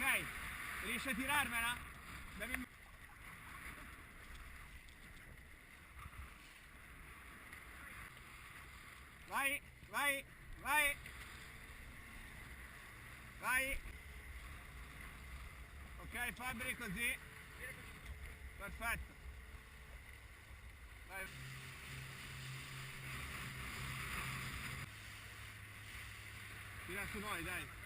Ok, riesci a tirarmela? Dammi... Vai, vai, vai. Vai. Ok Fabri, così. Perfetto. Vai. Tira su noi, dai.